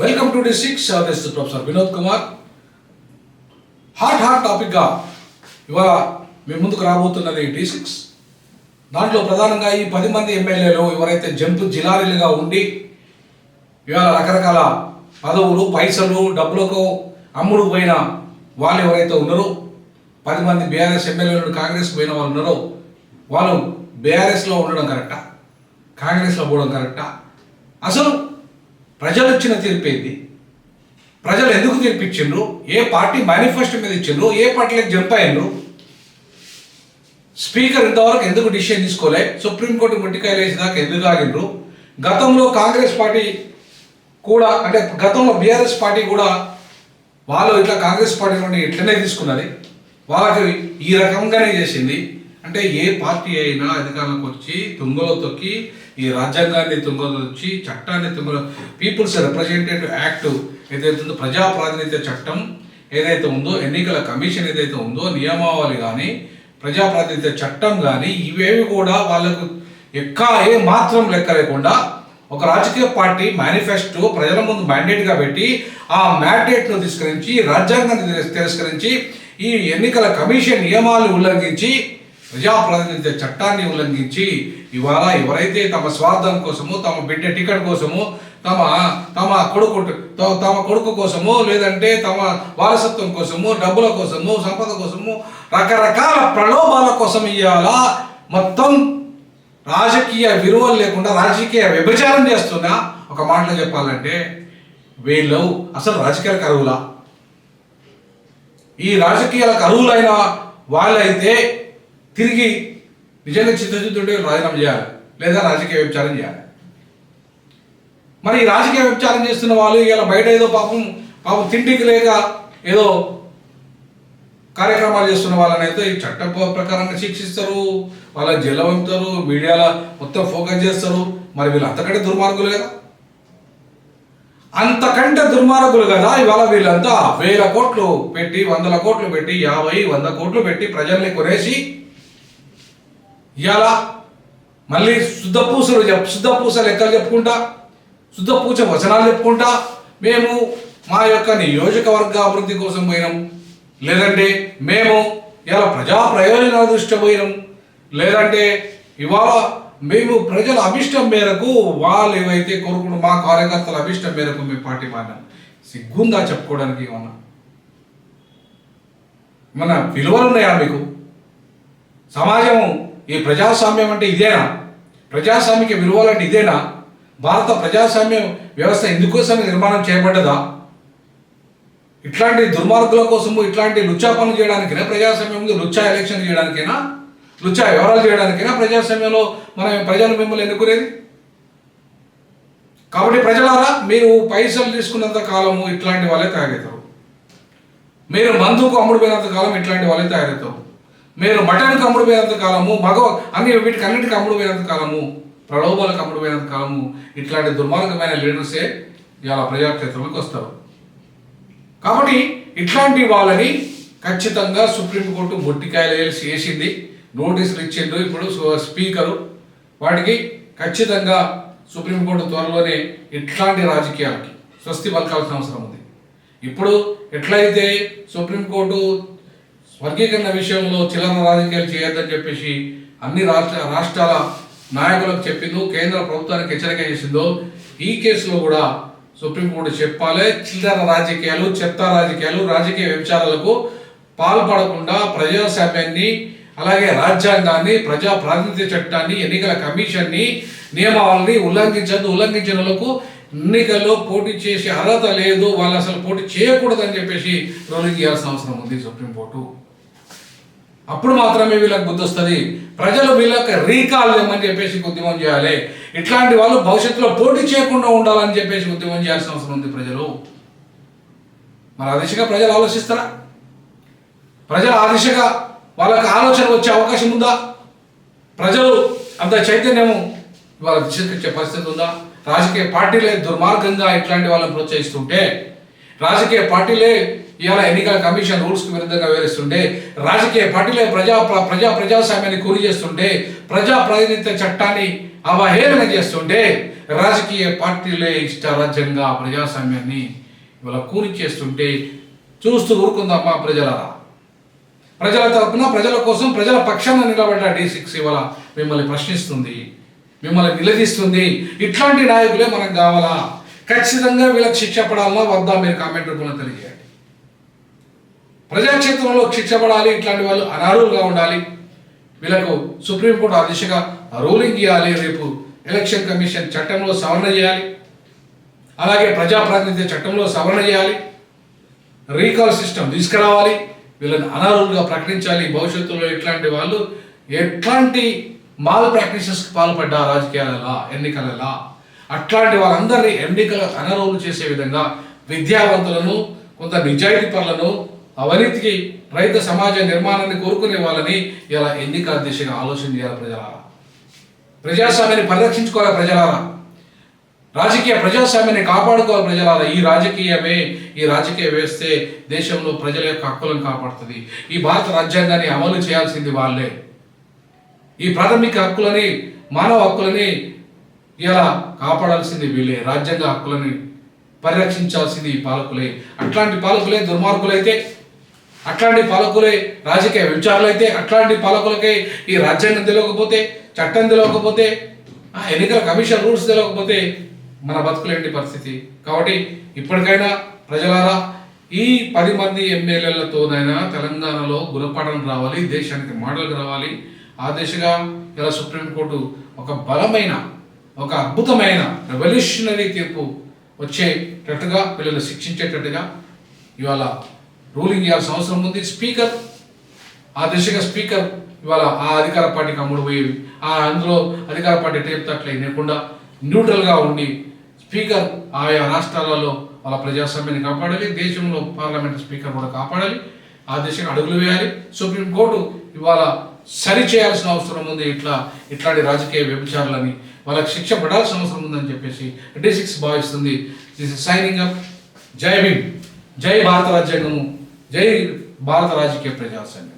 Welcome to D six. This is professor Vinod Kumar. Hot టాపిక్గా ఇవాళ మీ ముందుకు రాబోతున్నది D6. దాంట్లో ప్రధానంగా ఈ 10 మంది ఎమ్మెల్యేలు ఎవరైతే జంతు జిలారీలుగా ఉండి ఇవాళ రకరకాల పదవులు పైసలు డబ్బులకు అమ్ముడు పోయిన వాళ్ళు ఎవరైతే ఉన్నారో 10 మంది బీఆర్ఎస్ ఎమ్మెల్యేలు కాంగ్రెస్కి పోయిన వాళ్ళు ఉన్నారో వాళ్ళు బీఆర్ఎస్లో ఉండడం కరెక్టా, కాంగ్రెస్లో పోవడం కరెక్టా? అసలు ప్రజలు ఇచ్చిన తీర్పు ఏంది? ప్రజలు ఎందుకు తీర్పు ఇచ్చిండ్రు? ఏ పార్టీ మేనిఫెస్టో మీద ఇచ్చిండ్రు? ఏ పార్టీలకు జంప్ అయ్యిండ్రు? స్పీకర్ ఇంతవరకు ఎందుకు డిసిషన్ తీసుకోలే? సుప్రీంకోర్టు మొట్టికాయలు వేసేదాకా ఎందుకు ఆగిండ్రు? గతంలో కాంగ్రెస్ పార్టీ కూడా అంటే గతంలో బీఆర్ఎస్ పార్టీ కూడా వాళ్ళు ఇట్లా కాంగ్రెస్ పార్టీ నుండి ఇట్లనే తీసుకున్నది, వాళ్ళకి ఈ రకంగానే చేసింది. అంటే ఏ పార్టీ అయినా అధికారంలోకి వచ్చి తుంగలో తొక్కి ఈ రాజ్యాంగాన్ని తుంగలో వచ్చి చట్టాన్ని తుంగలో పీపుల్స్ రిప్రజెంటేటివ్ యాక్ట్ ఏదైతే ఉందో, ప్రజా ప్రాతినిధ్య చట్టం ఏదైతే ఉందో, ఎన్నికల కమిషన్ ఏదైతే ఉందో, నియమావళి కానీ ప్రజా ప్రాతినిధ్య చట్టం కానీ ఇవేవి కూడా వాళ్ళకు ఏ మాత్రం లెక్క లేకుండా ఒక రాజకీయ పార్టీ మేనిఫెస్టో ప్రజల ముందు మ్యాండేట్గా పెట్టి ఆ మ్యాండేట్ను తిరస్కరించి రాజ్యాంగాన్ని తిరస్కరించి ఈ ఎన్నికల కమిషన్ నియమాలను ఉల్లంఘించి ప్రజాప్రాతినిధ్య చట్టాన్ని ఉల్లంఘించి ఇవాళ ఎవరైతే తమ స్వార్థం కోసము, తమ బిడ్డ టికెట్ కోసము, తమ కొడుకు కోసము, లేదంటే తమ వారసత్వం కోసము, డబ్బుల కోసము, సంపద కోసము, రకరకాల ప్రలోభాల కోసం ఇవాళ మొత్తం రాజకీయ విలువలు లేకుండా రాజకీయ విభజనం చేస్తున్న ఒక మాటలో చెప్పాలంటే వీళ్ళు అసలు రాజకీయాలకు అర్హులా? ఈ రాజకీయాలకు అర్హులైన వాళ్ళైతే తిరిగి నిజంగా చిత్తశుద్ధుడే రాజీనామా చేయాలి, లేదా రాజకీయ వ్యభిచారం చేయాలి. మరి ఈ రాజకీయ వ్యభిచారం చేస్తున్న వాళ్ళు ఇలా బయట ఏదో పాపం తిండికి లేక ఏదో కార్యక్రమాలు చేస్తున్న వాళ్ళని అయితే ఈ చట్ట ప్రకారంగా శిక్షిస్తారు, వాళ్ళ జైలు పంపుతారు, మీడియాలో మొత్తం ఫోకస్ చేస్తారు. మరి వీళ్ళు అంతకంటే దుర్మార్గులు కదా, అంతకంటే దుర్మార్గులు కదా. ఇవాళ వీళ్ళంతా 1000 కోట్లు పెట్టి, 100 కోట్లు పెట్టి, 50, 100 కోట్లు పెట్టి ప్రజల్ని కొనేసి ఇవాళ మళ్ళీ శుద్ధపూస లెక్కలు చెప్పుకుంటా, శుద్ధపూస వచనాలు చెప్పుకుంటా మేము మా యొక్క నియోజకవర్గ అభివృద్ధి కోసం పోయినాం, లేదంటే మేము ఇలా ప్రజా ప్రయోజనాల దృష్ట్యా పోయినాం, లేదంటే ఇవాళ మేము ప్రజల అభిష్టం మేరకు వాళ్ళు ఏవైతే కోరుకుంటూ మా కార్యకర్తల అభిష్టం మేరకు మేము పార్టీ మారినాం. సిగ్గుందా చెప్పుకోవడానికి? మన విలువలు ఉన్నాయా మీకు? సమాజం ఈ ప్రజాస్వామ్యం అంటే ఇదేనా? ప్రజాస్వామిక విలువలు అంటే ఇదేనా? భారత ప్రజాస్వామ్య వ్యవస్థ ఇందుకోసం నిర్మాణం చేయబడ్డదా? ఇట్లాంటి దుర్మార్గుల కోసము, ఇట్లాంటి లుచ్చా పనులు చేయడానికైనా ప్రజాస్వామ్యం ఉంది? లుచ్చా ఎలక్షన్ చేయడానికైనా, లుచ్చా వ్యవహారాలు చేయడానికైనా ప్రజాస్వామ్యంలో ప్రజలు మిమ్మల్ని ఎన్నుకునేది? కాబట్టి ప్రజలారా, మీరు పైసలు తీసుకున్నంత కాలము ఇట్లాంటి వాళ్ళే తయారవుతారు. మీరు మందుకు అమ్ముడుపోయినంత కాలం ఇట్లాంటి వాళ్ళే తయారవుతారు. మీరు మటన్కి అమ్ముడుపోయినంత కాలము, వీటికి అన్నిటికీ అమ్ముడుపోయినంత కాలము, ప్రలోభాలకు అమ్ముడుపోయినంత కాలము ఇట్లాంటి దుర్మార్గమైన లీడర్సే ఇలా ప్రజాక్షేత్రంలోకి వస్తారు. కాబట్టి ఇట్లాంటి వాళ్ళని ఖచ్చితంగా సుప్రీంకోర్టు మొట్టికాయలు వేసింది, నోటీసులు ఇచ్చిండు. ఇప్పుడు స్పీకరు వాటికి ఖచ్చితంగా సుప్రీంకోర్టు త్వరలోనే ఇట్లాంటి రాజకీయాలకి స్వస్తి పలకాల్సిన అవసరం ఉంది. ఇప్పుడు ఎట్లయితే సుప్రీంకోర్టు వర్గీకరణ విషయంలో చిల్లర రాజకీయాలు చేయొద్దని చెప్పేసి అన్ని రాష్ట్రాల నాయకులకు చెప్పిందో, కేంద్ర ప్రభుత్వానికి హెచ్చరిక చేసిందో, ఈ కేసులో కూడా సుప్రీంకోర్టు చెప్పాలి. చిల్లర రాజకీయాలు, చెత్త రాజకీయాలు, రాజకీయ వ్యభిచారాలకు పాల్పడకుండా ప్రజాస్వామ్యాన్ని, అలాగే రాజ్యాంగాన్ని, ప్రజా ప్రాతినిధ్య చట్టాన్ని, ఎన్నికల కమిషన్ని, నియమావళిని ఉల్లంఘించిన వాళ్ళకు ఎన్నికల్లో పోటీ చేసే అర్హత లేదు, వాళ్ళు అసలు పోటీ చేయకూడదని చెప్పేసి రూలింగ్ చేయాల్సిన అవసరం ఉంది సుప్రీంకోర్టు. అప్పుడు మాత్రమే వీళ్ళకి బుద్ధి వస్తుంది. ప్రజలు వీళ్ళకి రీకాల్ ఇవ్వమని చెప్పేసి ఉద్యమం చేయాలి. ఇట్లాంటి వాళ్ళు భవిష్యత్తులో పోటీ చేయకుండా ఉండాలని చెప్పేసి ఉద్యమం చేయాల్సిన అవసరం ఉంది ప్రజలు. మరి ఆ దిశగా ప్రజలు ఆలోచిస్తారా? ప్రజలు ఆ దిశగా వాళ్ళకి ఆలోచన వచ్చే అవకాశం ఉందా? ప్రజలు అంత చైతన్యము వాళ్ళ దిశకిచ్చే పరిస్థితి ఉందా? రాజకీయ పార్టీలే దుర్మార్గంగా ఇట్లాంటి వాళ్ళని ప్రోత్సహిస్తుంటే, రాజకీయ పార్టీలే ఇవాళ ఎన్నికల కమిషన్ రూల్స్కి విరుద్ధంగా వివరిస్తుంటే, రాజకీయ పార్టీలే ప్రజాస్వామ్యాన్ని కూలి చేస్తుంటే, ప్రజా ప్రాతినిధ్య చట్టాన్ని అవహేళన చేస్తుంటే, రాజకీయ పార్టీలే ఇష్టారాజ్యంగా ప్రజాస్వామ్యాన్ని ఇవాళ కూలిచేస్తుంటే చూస్తూ ఊరుకుందామా ప్రజలారా? ప్రజల తరపున, ప్రజల కోసం, ప్రజల పక్షాన నిలబడ్డ D6 ఇవాళ మిమ్మల్ని ప్రశ్నిస్తుంది, మిమ్మల్ని నిలదీస్తుంది. ఇట్లాంటి నాయకులే మనకు కావాలా? ఖచ్చితంగా వీళ్ళకి శిక్ష పడాలా వద్దా? మీరు కామెంట్ రూపంలో తెలియజేయండి. ప్రజాక్షేత్రంలో శిక్ష పడాలి, ఇట్లాంటి వాళ్ళు అనర్హులుగా ఉండాలి. వీళ్ళకు సుప్రీంకోర్టు ఆ దిశగా రూలింగ్ ఇవ్వాలి. రేపు ఎలక్షన్ కమిషన్ చట్టంలో సవరణ చేయాలి, అలాగే ప్రజాప్రాతినిధ్య చట్టంలో సవరణ చేయాలి, రీకాల్ సిస్టమ్ తీసుకురావాలి, వీళ్ళని అనర్హులుగా ప్రకటించాలి. భవిష్యత్తులో ఇట్లాంటి వాళ్ళు ఎట్లాంటి మాల్ ప్రాక్టీసెస్కి పాల్పడ్డా రాజకీయాలలో, ఎన్నికలలో, అట్లాంటి వాళ్ళందరినీ ఎన్నికల అనర్హులు చేసే విధంగా విద్యావంతులను, కొంత నిజాయితీ పరులను, అవినీతికి రైతు సమాజ నిర్మాణాన్ని కోరుకునే వాళ్ళని ఇలా ఎన్నికల దిశగా ఆలోచన చేయాలి ప్రజలారా. ప్రజాస్వామ్యాన్ని పరిరక్షించుకోవాలి ప్రజలారా. రాజకీయ ప్రజాస్వామ్యాన్ని కాపాడుకోవాలి ప్రజలారా. ఈ రాజకీయ వ్యవస్థే దేశంలో ప్రజల యొక్క హక్కులను కాపాడుతుంది. ఈ భారత రాజ్యాంగాన్ని అమలు చేయాల్సింది వాళ్ళే. ఈ ప్రాథమిక హక్కులని, మానవ హక్కులని ఇలా కాపాడాల్సింది వీళ్ళే. రాజ్యాంగ హక్కులని పరిరక్షించాల్సింది ఈ పాలకులే. అట్లాంటి పాలకులే దుర్మార్గులైతే, అట్లాంటి పాలకులే రాజకీయ విచారులైతే, అట్లాంటి పాలకులకే ఈ రాజ్యాంగం తెలియకపోతే, చట్టం తెలియకపోతే, ఎన్నికల కమిషన్ రూల్స్ తెలియకపోతే మన బతుకులేంటి పరిస్థితి? కాబట్టి ఇప్పటికైనా ప్రజలారా, ఈ 10 మంది ఎమ్మెల్యేలతోనైనా తెలంగాణలో గుణపాఠం రావాలి, దేశానికి మోడల్గా రావాలి. ఆ దిశగా ఇలా సుప్రీంకోర్టు ఒక బలమైన, ఒక అద్భుతమైన రెవల్యూషనరీ తీర్పు వచ్చేటట్టుగా, పిల్లలు శిక్షించేటట్టుగా ఇవాళ రూలింగ్ ఇవ్వాల్సిన అవసరం ఉంది. స్పీకర్ ఆ దిశగా స్పీకర్ ఇవాళ ఆ అధికార పార్టీకి అమ్ముడు పోయేవి, అందులో అధికార పార్టీ టేప్ తట్లే లేకుండా న్యూట్రల్గా ఉండి స్పీకర్ ఆయా రాష్ట్రాలలో వాళ్ళ ప్రజాస్వామ్యాన్ని కాపాడాలి, దేశంలో పార్లమెంట్ స్పీకర్ కూడా కాపాడాలి. ఆ దిశగా అడుగులు వేయాలి. సుప్రీంకోర్టు ఇవాళ సరి చేయాల్సిన అవసరం ఉంది. ఇట్లాంటి రాజకీయ వ్యభిచారులని వాళ్ళకి శిక్ష పడాల్సిన అవసరం ఉందని చెప్పేసి D6 భావిస్తుంది. This is signing up. జై భీమ్, జై భారత రాజ్యాంగము, జై భారత రాజకీయ ప్రజాస్వామ్యం.